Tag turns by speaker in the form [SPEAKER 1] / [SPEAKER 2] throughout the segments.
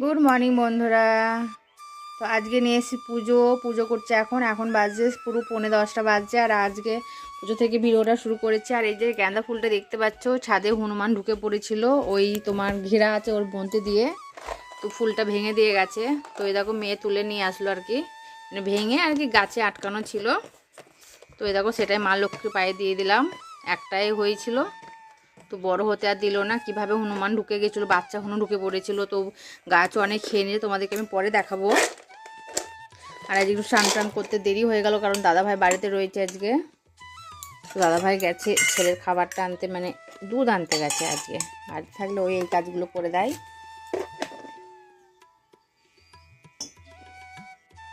[SPEAKER 1] Good morning বন্ধুরা। তো আজকে নিয়ে এসেছি পুজো করছে। এখন বাজছে পুরো 9:45 বাজছে। আর আজকে পুজো থেকে ভিডিওটা শুরু করেছি। আর এই যে গাঁদা ফুলটা দেখতে পাচ্ছ, ছাদে হনুমান ঢুকে পড়েছিল, ওই তোমার ঘেরা আছে ওর বন্তে দিয়ে, তো ফুলটা ভেঙে দিয়ে গেছে। তো এই দেখো মেয়ে তুলে নিয়ে আসলো আর কি, মানে ভেঙে আর কি গাছে আটকানো ছিল। তো এই দেখো সেটাই মা লক্ষ্মীর পায়ে দিয়ে দিলাম। একটাই হয়েছিল, তো বড় হতে আর দিল না। কিভাবে হনুমান ঢুকে গেছিলো, বাচ্চা হনু ঢুকে পড়েছিল, তো গাছ অনেক খেয়ে নিয়ে তোমাদেরকে আমি পরে দেখাবো। আর আজকে একটু স্নান টান করতে দেরি হয়ে গেল, কারণ দাদাভাই বাড়িতে রয়েছে আজকে। তো দাদাভাই গেছে ছেলের খাবারটা আনতে, মানে দুধ আনতে গেছে আজকে। বাড়িতে থাকলে ওই এই কাজগুলো করে দেয়।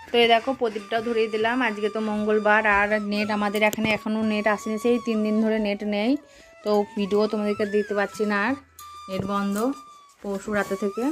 [SPEAKER 1] তো এই দেখো প্রদীপটাও ধরিয়ে দিলাম। আজকে তো মঙ্গলবার, আর নেট আমাদের এখানে এখনও নেট আসেনি, সেই 3 দিন ধরে নেট নেই। তো ভিডিও তোমাদেরকে দিতে পারছি না, আর নেট বন্ধ পরশু রাতে থেকে।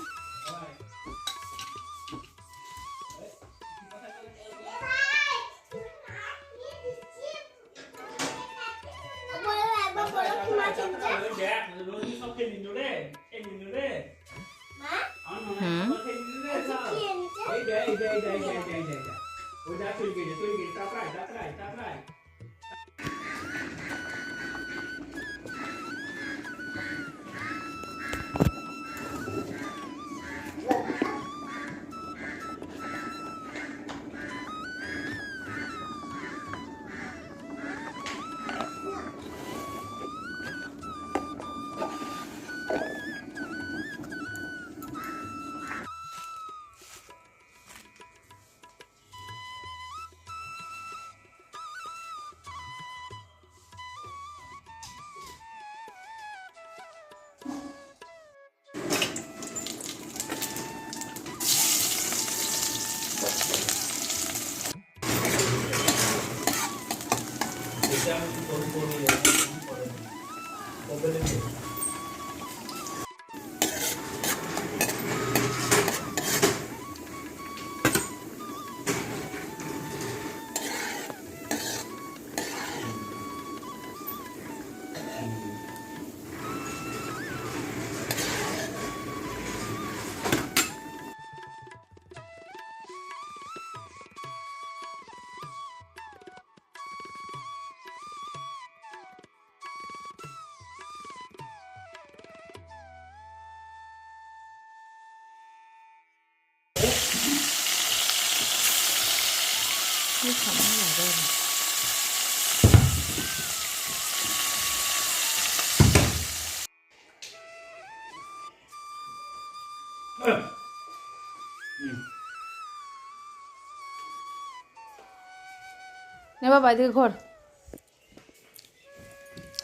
[SPEAKER 1] নে বাবা এদিকে ঘর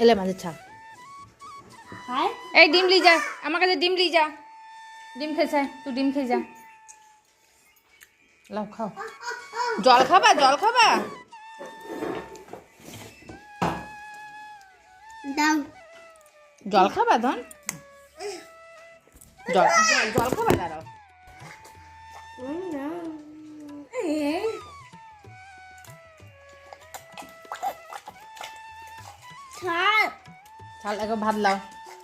[SPEAKER 1] এলে মাঝে ছাপ। এই ডিম লি যা, আমার কাছে ডিম লি যা। ডিম খেয়েছে, তুই ডিম খেয়ে যা। লাও খাও। জল খাবা, জল খাবা? জল খাবা ধন? জল জল খাবা? দাঁড়াও। ছাল একবার ভাত লাও,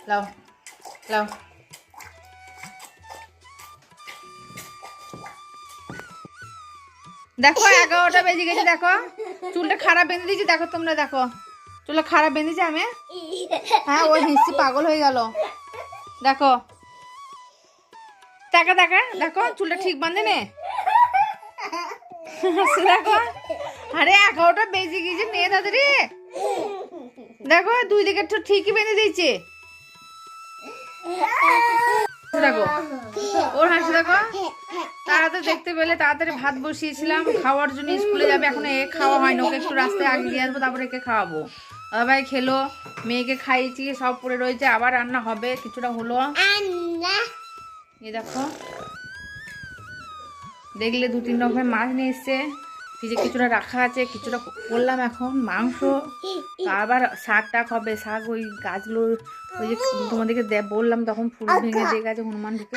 [SPEAKER 1] লাও লাও। দেখো 11টা বেজে গেছে, দেখো চুলটা খারাপ বেঁধে দিয়েছি, দেখো তোমরা দেখো চুলটা খারাপ বেঁধেছি আমি। হ্যাঁ ওই হিসি পাগল হয়ে গেল, দেখো টাকা টাকা, দেখো চুলটা ঠিক বাঁধে নে। দেখো আরে 11টা বেজে গেছে, মেয়ে তাড়াতাড়ি দেখো দুই দিকে তো ঠিকই বেঁধে দিয়েছে। দেখো ওর হাসি দেখো। তাড়াতাড়ি দেখতে পেলে তাড়াতাড়ি ভাত বসিয়েছিলাম খাওয়ার জন্য, স্কুলে যাবে, এখন এ খাওয়া হয় না, ওকে একটু রাস্তায় আগে দিয়ে আসবো, তারপরে একে খাওয়াবো। সবাই খেলো, মেয়েকে খাইয়েছি, সব পড়ে রয়েছে, আবার রান্না হবে, কিছুটা হলো। এই দেখো দেখলে 2-3 রকমের মাছ নিয়ে এসছে, ফ্রিজে কিছুটা রাখা আছে, কিছুটা করলাম এখন মাংস। আবার শাক টাক হবে, শাক ওই গাছগুলো ওই যে তোমাদেরকে বললাম তখন ফুল ভেঙে দিয়ে গেছে হনুমান ঢুকে,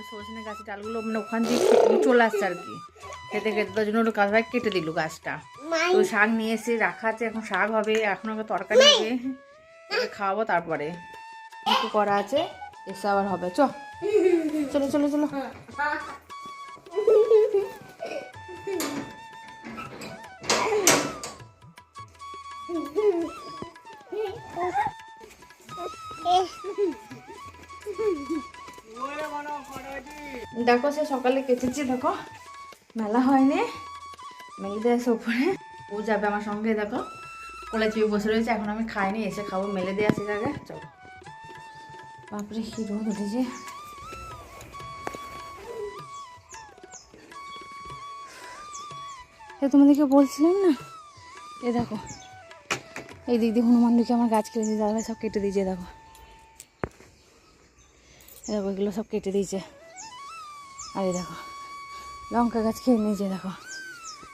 [SPEAKER 1] সজনে গাছের ডালগুলো মানে ওখান দিয়ে চলে আসছে আর কি, খেতে খেতে, তার জন্য ওটা গাছভাই কেটে দিল গাছটা। তো শাক নিয়ে এসে রাখা আছে, এখন শাক হবে, এখন ওকে তরকারি হবে, ওকে খাওয়াবো, তারপরে একটু করা আছে, এসে আবার হবে। চ চলো চলো চলো। দেখো সে সকালে কেচেছি, দেখো মেলা হয়নি, মেলে দিয়ে আসে উপরে। ও যাবে আমার সঙ্গে, দেখো কোলে চেয়ে বসে রয়েছে। এখন আমি খাইনি, এসে খাবো, মেলে দিয়ে আসি আগে। চলো। বাপরে কি রোদ উঠেছে। তোমাদেরকে বলছিলাম না, এ দেখো এই দিক দিয়ে হনুমান দিকে আমার গাছ কেটে দিয়েছে, দাদা সব কেটে দিয়েছে। দেখো দেখো এগুলো সব কেটে দিয়েছে। আর এই দেখো লঙ্কা গাছ খেয়ে নিয়েছে। দেখো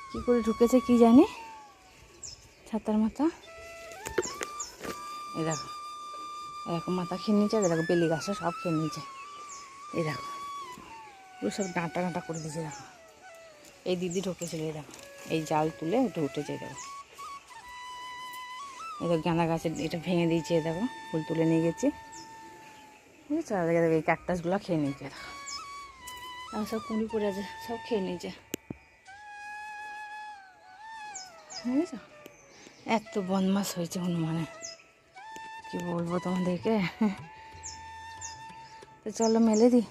[SPEAKER 1] কী করে ঢুকেছে কি জানি ছাতার মাথা। এই দেখো এরকম মাথা খেয়ে নিয়েছে। আর দেখো বেলি গাছটা সব খেয়ে নিয়েছে। এই দেখো পুরো সব ডাঁটা ডাঁটা করে দিয়েছে। দেখো এই দিদি ঢুকেছিল, এই দেখো এই জাল তুলে একটু উঠেছে। দেখো এই দেখো গাঁদা গাছের এটা ভেঙে দিয়েছে। দেখো ফুল তুলে নিয়ে গেছি, বুঝেছো? আর দেখো এই ক্যাকটাসগুলো খেয়ে নিয়েছে। দেখো আর সব কুঁড়ি পড়ে আছে, সব খেয়ে নিয়েছে, বুঝেছো? এত বদমাস হয়েছে হনুমানে, কি বলবো তোমাদেরকে। তো চলো মেলে দিই।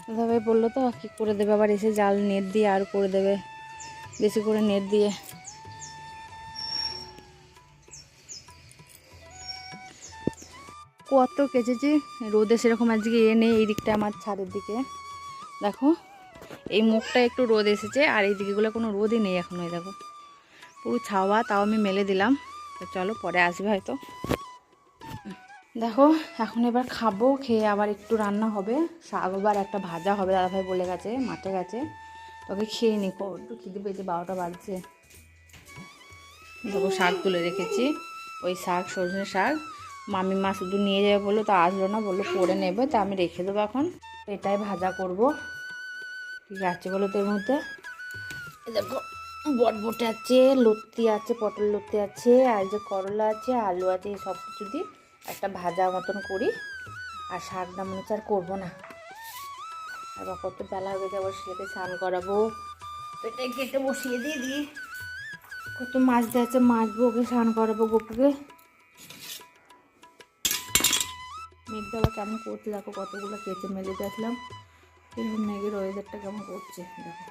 [SPEAKER 1] দাদাভাই বললো তো কী করে দেবে, আবার এসে জাল নেট দিয়ে আর করে দেবে, বেশি করে নেট দিয়ে। কত কেচেছি, রোদে সেরকম আজকে নেই। এই দিকটা আমার ছাদের দিকে দেখো, এই মুখটা একটু রোদ এসেছে, আর এই দিকেগুলো কোনো রোদই নেই এখন। ওই দেখো পুরো ছাওয়া, তাও আমি মেলে দিলাম। তো চলো পরে আসবে হয়তো। দেখো এখন এবার খাবো, খেয়ে আবার একটু রান্না হবে, শাক আবার একটা ভাজা হবে। দাদাভাই বলে গেছে মাঠে গেছে, তোকে খেয়ে নি, একটু খিদে পেয়েছে, 12টা বাজছে। দেখো শাক তুলে রেখেছি, ওই শাক সজনে শাক। মামিমা শুধু নিয়ে যাবে বললো, তো আসলো না, বললো পরে নেবে, তা আমি রেখে দেবো এখন। এটাই ভাজা করব। ঠিক আছে বলো তো এর মধ্যে দেখো বটবটে আছে, লতি আছে, পটল লতি আছে, আর যে করলা আছে, আলু আছে, এই সব কিছু দিয়ে একটা ভাজা মতন করি। আর শাকটা মনে হচ্ছে আর করবো না। আর কত বেলা হয়ে গেছে, আবার ছেলেকে স্নান করাবো, এটাই কেটে বসিয়ে দিয়ে দিই। কত মাছ দিয়ে আছে, মাছবো, ওকে স্নান করাবো গপুকে। মেঘটা আবার কেমন করছে দেখো, কতগুলো কেচে মেলে দেখলাম, কিন্তু মেঘের ওয়েদারটা কেমন করছে দেখো।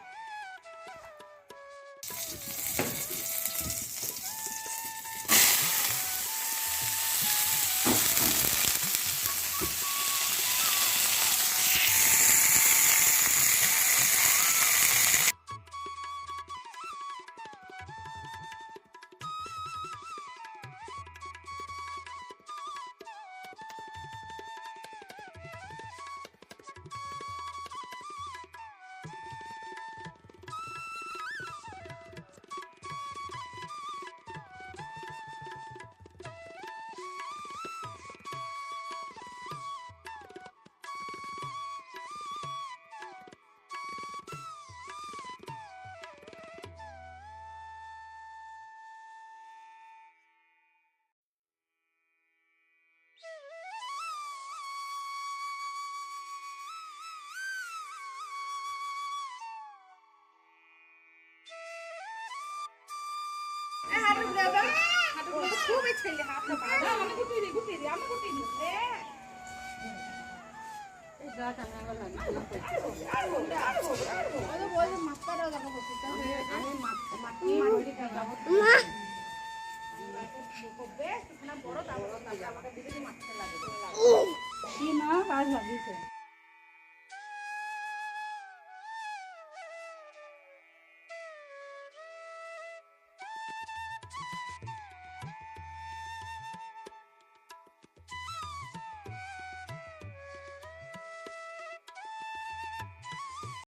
[SPEAKER 1] কি না কাজ লাগিয়েছে।